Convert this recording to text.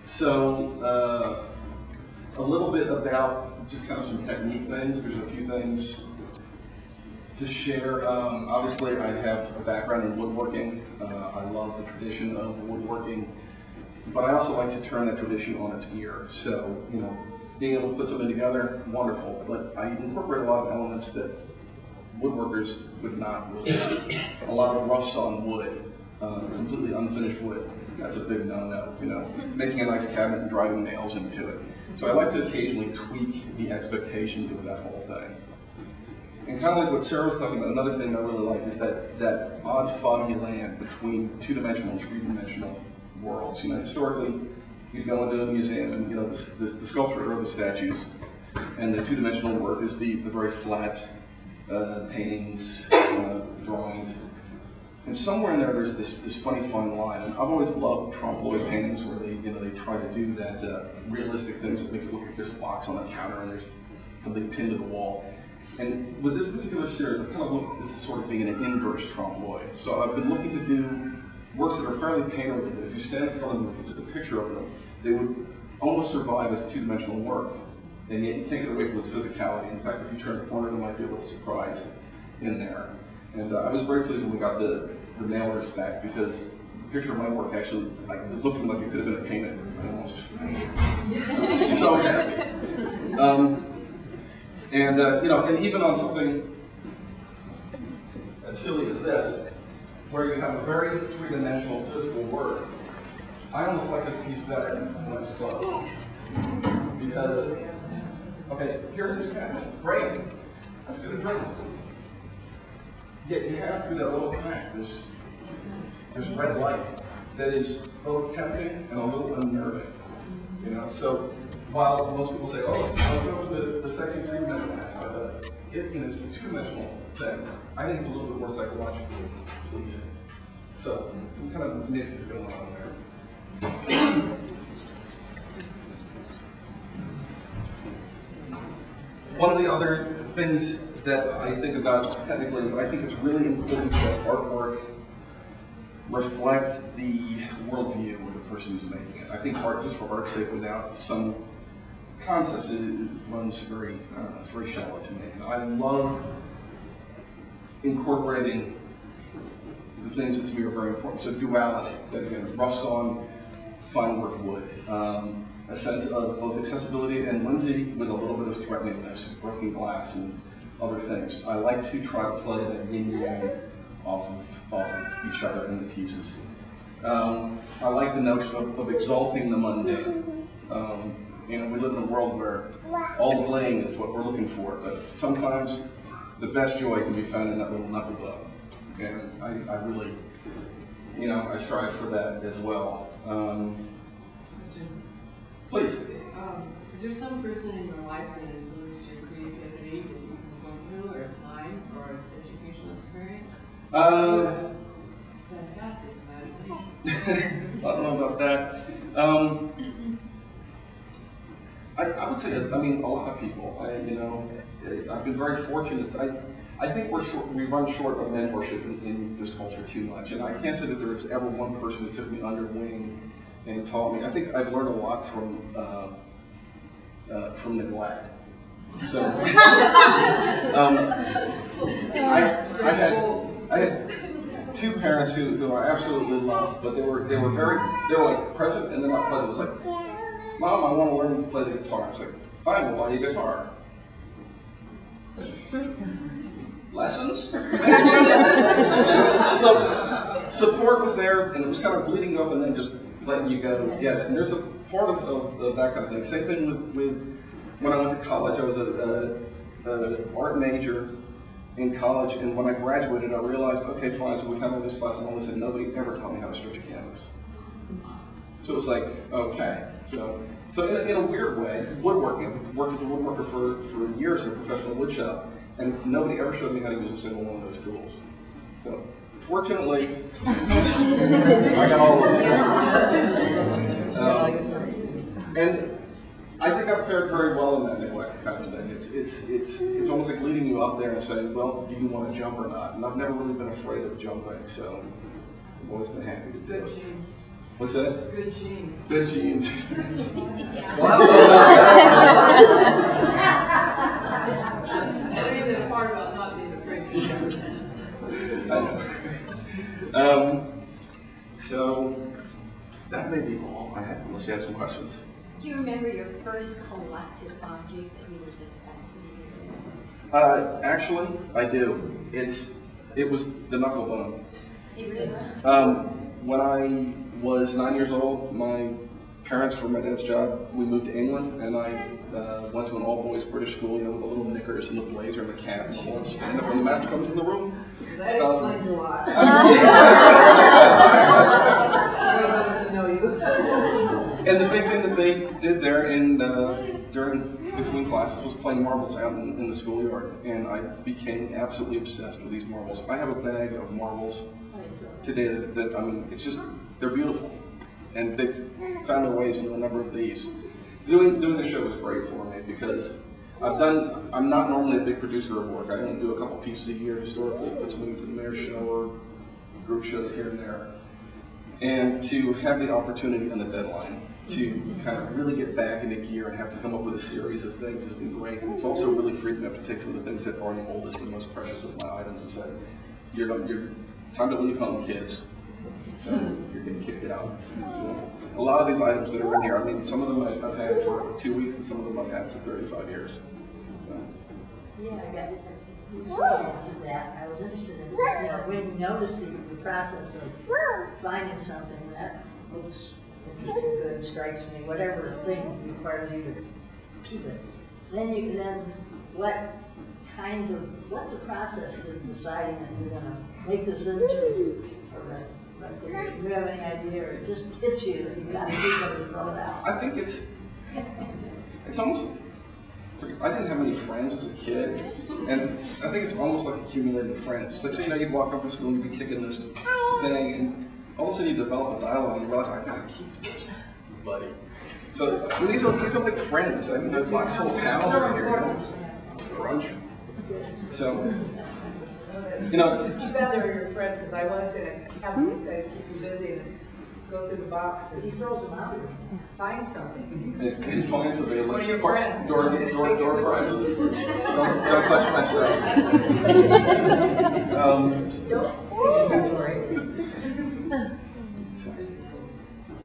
So a little bit about just kind of some technique things. There's a few things to share. Obviously, I have a background in woodworking. I love the tradition of woodworking, but I also like to turn that tradition on its ear. So, you know, being able to put something together, wonderful. But I incorporate a lot of elements that woodworkers would not really. A lot of rough sawn wood, completely unfinished wood. That's a big no-no. You know, making a nice cabinet and driving nails into it. So I like to occasionally tweak the expectations of that whole thing. And kind of like what Sarah was talking about, another thing I really like is that odd foggy land between two-dimensional and three-dimensional worlds. You know, historically, you'd go into a museum and, you know, the sculpture or the statues, and the two-dimensional work is the very flat paintings, drawings. And somewhere in there, there's this funny fine line. And I've always loved trompe-l'oeil paintings where they try to do that realistic things that makes it look like there's a box on the counter and there's something pinned to the wall. And with this particular series, I kind of look at this as sort of being an inverse trompe-l'oeil. So I've been looking to do works that are fairly paintable. If you stand in front of them and look at the picture of them, they would almost survive as a two-dimensional work. And yet you can't get away from its physicality. In fact, if you turn a corner, there might be a little surprise in there. And I was very pleased when we got the nailers back, because the picture of my work actually, like, it looked like it could have been a painted. I almost fainted. I was so happy. You know, and even on something as silly as this, where you have a very three-dimensional physical work, I almost like this piece better when it's closed. Because, okay, here's this cabinet. Great. That's going to drink. Yet you have through that little crack this red light that is both tempting and a little unnerving. You know, so while most people say, "Oh, let's go for the sexy three-dimensional aspect of it," it's a two-dimensional thing. I think it's a little bit more psychologically pleasing. So some kind of mix is going on there. One of the other things that I think about technically is I think it's really important that artwork reflect the worldview of the person who's making it. I think art, just for art's sake, without some concepts, it runs very, it's very shallow to me. And I love incorporating the things that to me are very important. So duality, that again, rough sawn, fine work wood. A sense of both accessibility and whimsy with a little bit of threateningness, broken glass and other things. I like to try to play that yin and yang off of each other in the pieces. I like the notion of exalting the mundane. You know, we live in a world where all bling is what we're looking for, but sometimes the best joy can be found in that little knuckle bug. And I really, you know, I strive for that as well. Please. Is there some person in your life that influenced your creativity that you can point to, or find, or educational experience? Fantastic imagination. I don't know about that. I would say that, I mean, a lot of people. I've been very fortunate. I think we run short of mentorship in this culture too much, and I can't say that there was ever one person who took me under wing and taught me. I think I've learned a lot from neglect. So I had two parents who I absolutely loved, but they were like present and then not present. It was like, Mom, I want to learn to play the guitar. I was like, fine, we'll buy you a guitar. Lessons? So support was there, and it was kind of bleeding up and then just letting you go get it. And there's a part of that kind of thing. Same thing with when I went to college. I was an art major in college, and when I graduated, I realized, okay, fine, so we come in this class and all this, and nobody ever taught me how to stretch a canvas. So it was like, okay. So in a weird way, woodworking. I worked as a woodworker for years in a professional wood shop, and nobody ever showed me how to use a single one of those tools. So fortunately, I got all of this. And I think I've fared very well in that neglect kind of thing. It's almost like leading you up there and saying, well, do you want to jump or not? And I've never really been afraid of jumping, so I've always been happy to do it. What's that? Good genes. Good genes. Read the part about not being afraid. I know. So that may be all I have, unless you have some questions. Do you remember your first collected object that you were just fascinated with? Actually, I do. It was the knuckle bone. It really was? When I was 9 years old, my parents, for my dad's job, we moved to England, and I went to an all-boys British school, you know, with the little knickers and the blazer and the cap, and so on, stand up when the master comes in the room. That explains a lot. To know you. And the big thing that they did there between classes was playing marbles out in the schoolyard, and I became absolutely obsessed with these marbles. I have a bag of marbles today that I mean, it's just, they're beautiful, and they've found their ways into a number of these. Doing the show was great for me because I'm not normally a big producer of work. I only do a couple pieces a year historically, put something into the mayor's show or group shows here and there. And to have the opportunity and the deadline to kind of really get back into gear and have to come up with a series of things has been great. And it's also really freed me up to take some of the things that are the oldest and most precious of my items and say, you're time to leave home, kids. You're getting kicked out. So, a lot of these items that are in here, I mean, some of them I've had for 2 weeks and some of them I've had for 35 years. So. Yeah, I got it. To that, I was interested in, when you notice the process of finding something that looks interesting, good, strikes me, whatever thing requires you to keep it. Then what's the process of deciding that you're going to make this into a record? Do you have any idea, or it just hits you that you've got to keep it and throw it out? I think it's almost, I didn't have any friends as a kid, and I think it's almost like accumulating friends. Like, so, you know, you'd walk up to school and you'd be kicking this thing, and all of a sudden you develop a dialogue and you realize, I gotta keep this, buddy. So, I mean, these are like friends. I mean, there's lots of little towns over here, you know, brunch. So, you know, Too bad they were your friends, because I was going to have these guys keep you busy and go through the box He and throws them out. find something. and find somebody One of like your friends. door prizes. Don't touch my stuff. Don't take inventory.